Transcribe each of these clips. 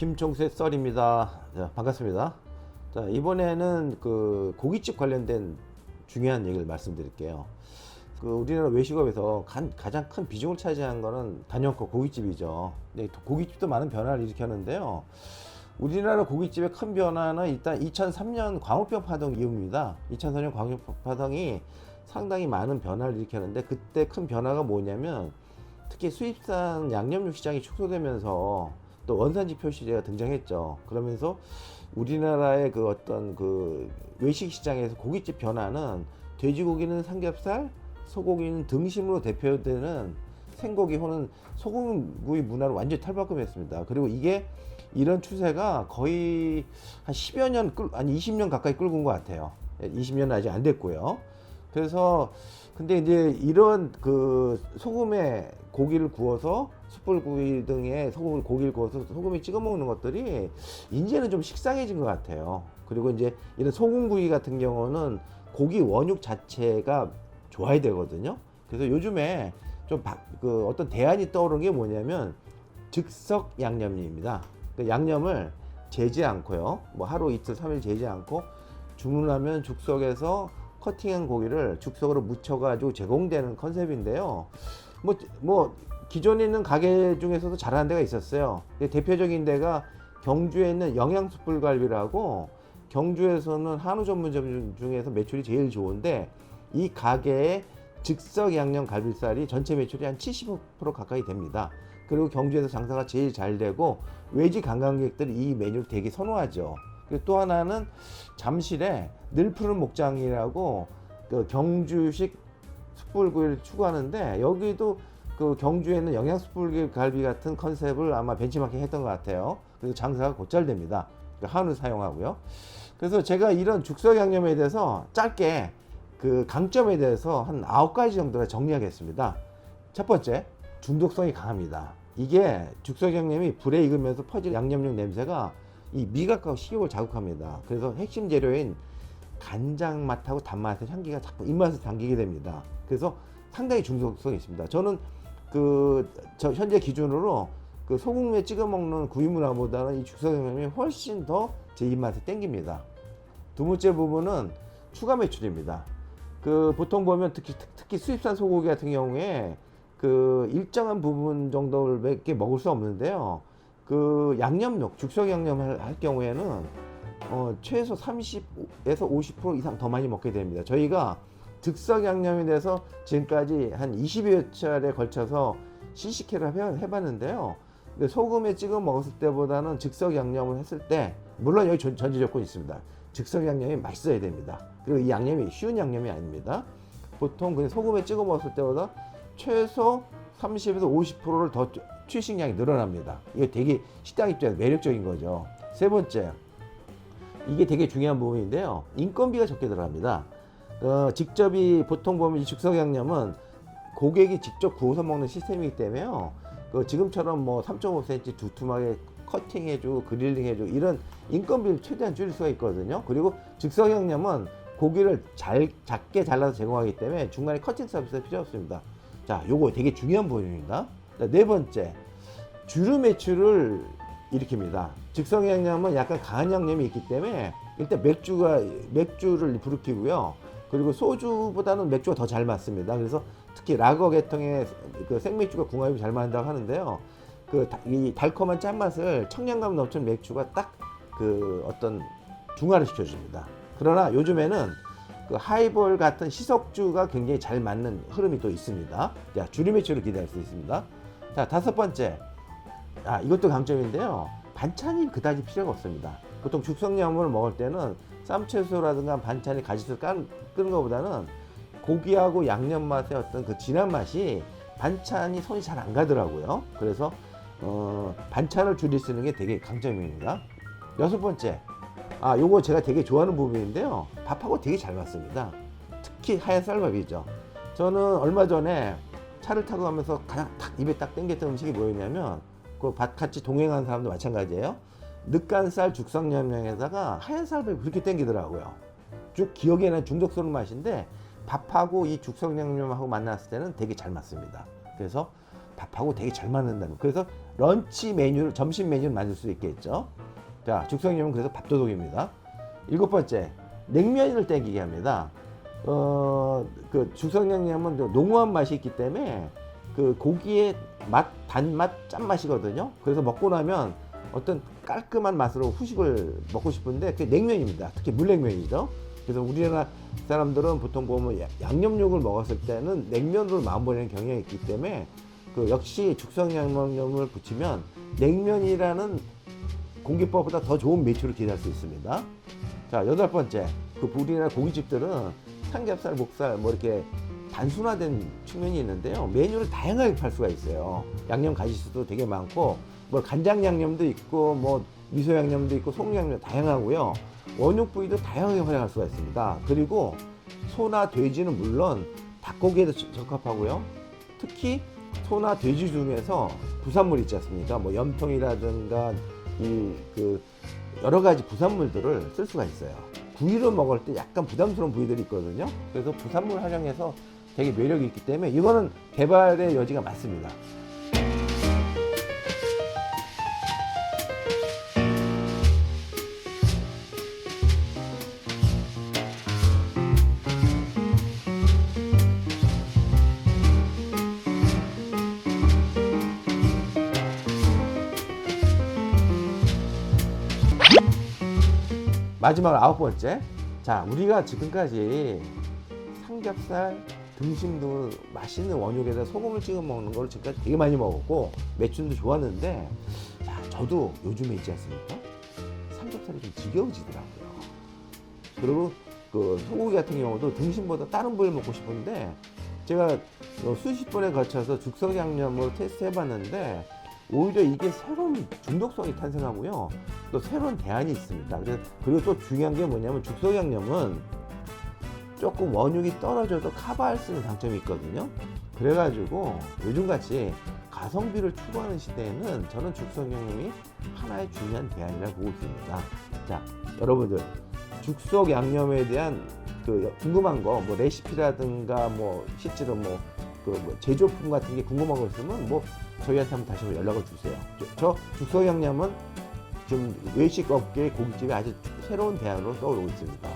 김종세 썰입니다. 자, 반갑습니다. 자, 이번에는 그 고깃집 관련된 중요한 얘기를 말씀드릴게요. 그 우리나라 외식업에서 가장 큰 비중을 차지한 거는 단연코 고깃집이죠. 근데 고깃집도 많은 변화를 일으켰는데요. 우리나라 고깃집의 큰 변화는 일단 2003년 광우병 파동 이후입니다. 2003년 광우병 파동이 상당히 많은 변화를 일으켰는데, 그때 큰 변화가 뭐냐면 특히 수입산 양념육 시장이 축소되면서 또 원산지 표시제가 등장했죠. 그러면서 우리나라의 그 어떤 그 외식 시장에서 고깃집 변화는 돼지고기는 삼겹살, 소고기는 등심으로 대표되는 생고기 혹은 소금구이 문화를 완전히 탈바꿈했습니다. 그리고 이게 이런 추세가 거의 한 10여 년, 아니 20년 가까이 끌고 온 것 같아요. 20년은 아직 안 됐고요. 그래서 근데 이제 이런 그 소금에 고기를 구워서 숯불구이 등에 고기를 구워서 소금에 찍어 먹는 것들이 이제는 좀 식상해진 것 같아요. 그리고 이제 이런 소금구이 같은 경우는 고기 원육 자체가 좋아야 되거든요. 그래서 요즘에 좀 그 어떤 대안이 떠오른 게 뭐냐면 즉석 양념입니다. 그 양념을 재지 않고요. 뭐 하루 이틀 3일 재지 않고 주문하면 죽석에서 커팅한 고기를 죽석으로 묻혀가지고 제공되는 컨셉인데요. 뭐 기존에 있는 가게 중에서도 잘하는 데가 있었어요. 대표적인 데가 경주에 있는 영양숯불갈비라고, 경주에서는 한우 전문점 중에서 매출이 제일 좋은데, 이 가게의 즉석 양념 갈비살이 전체 매출이 한 70% 가까이 됩니다. 그리고 경주에서 장사가 제일 잘 되고 외지 관광객들이 이 메뉴를 되게 선호하죠. 그리고 또 하나는 잠실에 늘푸른 목장이라고 그 경주식 숯불구이를 추구하는데, 여기도 그 경주에 있는 영양숯불갈비 같은 컨셉을 아마 벤치마킹 했던 것 같아요. 그래서 장사가 곧잘 됩니다. 한우 사용하고요. 그래서 제가 이런 죽석 양념에 대해서 짧게 그 강점에 대해서 한 9가지 정도를 정리하겠습니다. 첫 번째, 중독성이 강합니다. 이게 죽석 양념이 불에 익으면서 퍼질 양념육 냄새가 이 미각과 식욕을 자극합니다. 그래서 핵심 재료인 간장 맛하고 단맛의 향기가 자꾸 입맛을 당기게 됩니다. 그래서 상당히 중독성이 있습니다. 저는 현재 기준으로 그 소금에 찍어 먹는 구이 문화보다는 이 죽석 양념이 훨씬 더 제 입맛에 땡깁니다. 두 번째 부분은 추가 매출입니다. 그 보통 보면 특히 수입산 소고기 같은 경우에 그 일정한 부분 정도밖에 먹을 수 없는데요. 그 양념육, 죽석 양념을 할 경우에는 최소 30에서 50% 이상 더 많이 먹게 됩니다. 저희가 즉석 양념에 대해서 지금까지 한 20여 차례에 걸쳐서 CCK를 해봤는데요. 근데 소금에 찍어 먹었을 때보다는 즉석 양념을 했을 때, 물론 여기 전제 조건이 있습니다. 즉석 양념이 맛있어야 됩니다. 그리고 이 양념이 쉬운 양념이 아닙니다. 보통 그냥 소금에 찍어 먹었을 때보다 최소 30에서 50%를 더 취식량이 늘어납니다. 이게 되게 식당 입장에서 매력적인 거죠. 세 번째, 이게 되게 중요한 부분인데요. 인건비가 적게 들어갑니다. 보통 보면 이 즉석 양념은 고객이 직접 구워서 먹는 시스템이기 때문에요. 지금처럼 뭐 3.5cm 두툼하게 커팅해주고 그릴링해주고 이런 인건비를 최대한 줄일 수가 있거든요. 그리고 즉석 양념은 고기를 작게 잘라서 제공하기 때문에 중간에 커팅 서비스가 필요 없습니다. 자, 요거 되게 중요한 부분입니다. 자, 네 번째, 주류 매출을 일으킵니다. 즉석 양념은 약간 강한 양념이 있기 때문에 일단 맥주를 부르키고요. 그리고 소주보다는 맥주가 더 잘 맞습니다. 그래서 특히 라거 계통의 그 생맥주가 궁합이 잘 맞는다고 하는데요. 이 달콤한 짠맛을 청량감 넘치는 맥주가 딱 그 어떤 중화를 시켜줍니다. 그러나 요즘에는 그 하이볼 같은 희석주가 굉장히 잘 맞는 흐름이 또 있습니다. 자, 주류 매출을 기대할 수 있습니다. 자, 다섯 번째, 이것도 강점인데요. 반찬이 그다지 필요가 없습니다. 보통 죽석양념을 먹을 때는 쌈채소라든가 반찬이 가지수 끄는 것보다는 고기하고 양념 맛의 어떤 그 진한 맛이 반찬이 손이 잘 안 가더라고요. 그래서 반찬을 줄일 수 있는 게 되게 강점입니다. 여섯 번째, 요거 제가 되게 좋아하는 부분인데요. 밥하고 되게 잘 맞습니다. 특히 하얀 쌀밥이죠. 저는 얼마 전에 차를 타고 가면서 가장 입에 딱 땡겼던 음식이 뭐였냐면, 그 같이 동행한 사람도 마찬가지예요. 늦간살 죽석양념에다가 하얀 쌀밥이 그렇게 땡기더라고요. 쭉 기억에는 중독스러운 맛인데 밥하고 이 죽석양념하고 만났을 때는 되게 잘 맞습니다. 그래서 밥하고 되게 잘 맞는다는. 그래서 런치 메뉴를 점심 메뉴를 만들 수 있겠죠. 자, 죽성양념은 그래서 밥도둑입니다. 7번째, 냉면을 땡기게 합니다. 그 죽성양념은 농후한 맛이 있기 때문에 그 고기의 맛, 단맛, 짠맛이거든요. 그래서 먹고 나면 어떤 깔끔한 맛으로 후식을 먹고 싶은데 그게 냉면입니다. 특히 물냉면이죠. 그래서 우리나라 사람들은 보통 보면 양념육을 먹었을 때는 냉면으로 마무리하는 경향이 있기 때문에 그 역시 죽성양념을 붙이면 냉면이라는 공기법보다 더 좋은 매출을 기대할 수 있습니다. 자, 8번째, 그 우리나라 고깃집들은 삼겹살, 목살 뭐 이렇게 단순화된 측면이 있는데요. 메뉴를 다양하게 팔 수가 있어요. 양념 가지수도 되게 많고 뭐 간장 양념도 있고 뭐 미소 양념도 있고 속 양념 다양하고요. 원육 부위도 다양하게 활용할 수가 있습니다. 그리고 소나 돼지는 물론 닭고기에도 적합하고요. 특히 소나 돼지 중에서 부산물 있지 않습니까? 뭐 염통이라든가 그 여러 가지 부산물들을 쓸 수가 있어요. 구이로 먹을 때 약간 부담스러운 부위들이 있거든요. 그래서 부산물 활용해서 되게 매력이 있기 때문에 이거는 개발의 여지가 많습니다. 마지막 9번째. 자, 우리가 지금까지 삼겹살, 등심 등 맛있는 원육에다 소금을 찍어 먹는 걸 지금까지 되게 많이 먹었고 매출도 좋았는데, 자, 저도 요즘에 있지 않습니까? 삼겹살이 좀 지겨워지더라고요. 그리고 그 소고기 같은 경우도 등심보다 다른 부위를 먹고 싶은데 제가 수십 번에 거쳐서 죽성양념으로 테스트 해봤는데 오히려 이게 새로운 중독성이 탄생하고요. 또 새로운 대안이 있습니다. 그리고 또 중요한 게 뭐냐면 죽성양념은 조금 원육이 떨어져도 커버할 수 있는 장점이 있거든요. 그래가지고 요즘같이 가성비를 추구하는 시대에는 저는 죽성양념이 하나의 중요한 대안이라고 보고 있습니다. 자, 여러분들 죽석 양념에 대한 그 궁금한 거, 뭐 레시피라든가 뭐 실제로 뭐 제조품 같은 게 궁금한 거 있으면 뭐 저희한테 한번 다시 한번 연락을 주세요. 저 죽석 양념은 지금 외식 업계 고깃집에 아주 새로운 대안으로 떠오르고 있습니다.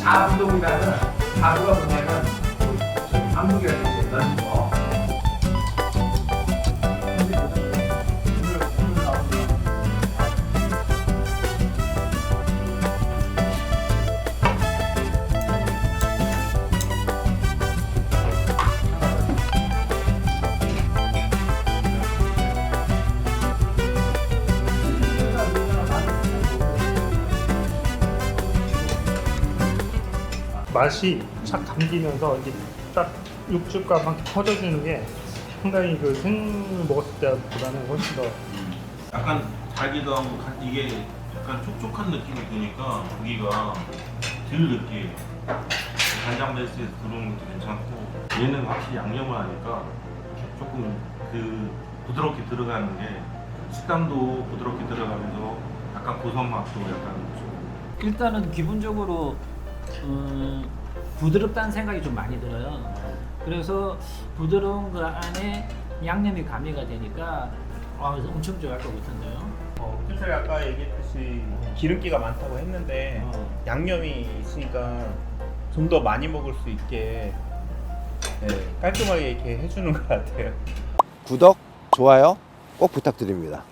자부동이라는 자부가 뭐냐면 안무기라는 게 넣는 거. 맛이 착 감기면서 이게 딱 육즙과 막 퍼져주는 게 상당히 그 생을 먹었을 때보다는 훨씬 더 약간 달기도 하고 이게 약간 촉촉한 느낌이 드니까 고기가 덜 느끼해요. 간장 베이스에서 들어오는 것도 괜찮고 얘는 확실히 양념을 하니까 조금 그 부드럽게 들어가는 게 식감도 부드럽게 들어가면서 약간 고소한 맛도 약간 일단은 기본적으로 부드럽다는 생각이 좀 많이 들어요. 그래서 부드러운 그 안에 양념이 가미가 되니까 엄청 좋아할 것 같은데요. kül살 아까 얘기했듯이 기름기가 많다고 했는데 양념이 있으니까 좀 더 많이 먹을 수 있게 깔끔하게 이렇게 해주는 것 같아요. 구독, 좋아요 꼭 부탁드립니다.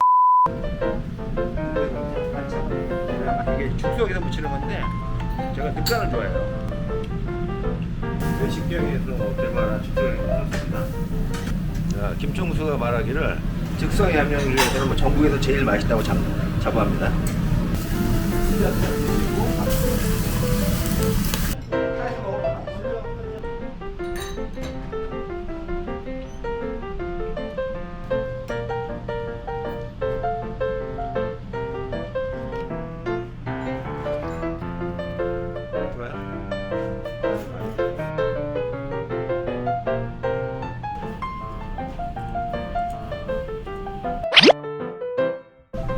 이게 죽석에서 무치는 건데 제가 늑간을 좋아해요. 외식병에서 얼마나 죽석을 넣었습니다. 김총수가 말하기를 즉석 양념 중에서는 뭐 전국에서 제일 맛있다고 자부합니다.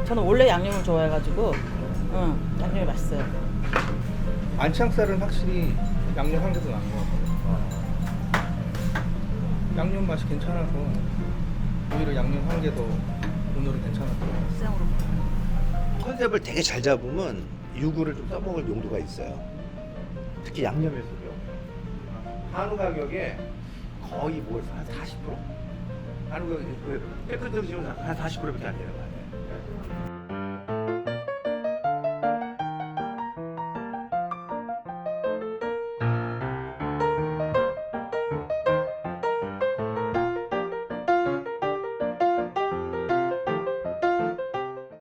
저는 원래 양념을 좋아해가지고 양념이 맛있어요. 안창살은 확실히 양념 한 개도 나은 것 같아요. 양념 맛이 괜찮아서 오히려 양념 한 개 더 오늘은 괜찮았어요. 생으로. 컨셉을 되게 잘 잡으면 유구를 좀 써먹을 용도가 있어요. 특히 양념에서요. 한우 가격에 거의 뭐 한 40%? 한우 가격이 깨끗 드시면 한 40%밖에 안 되는 거예요.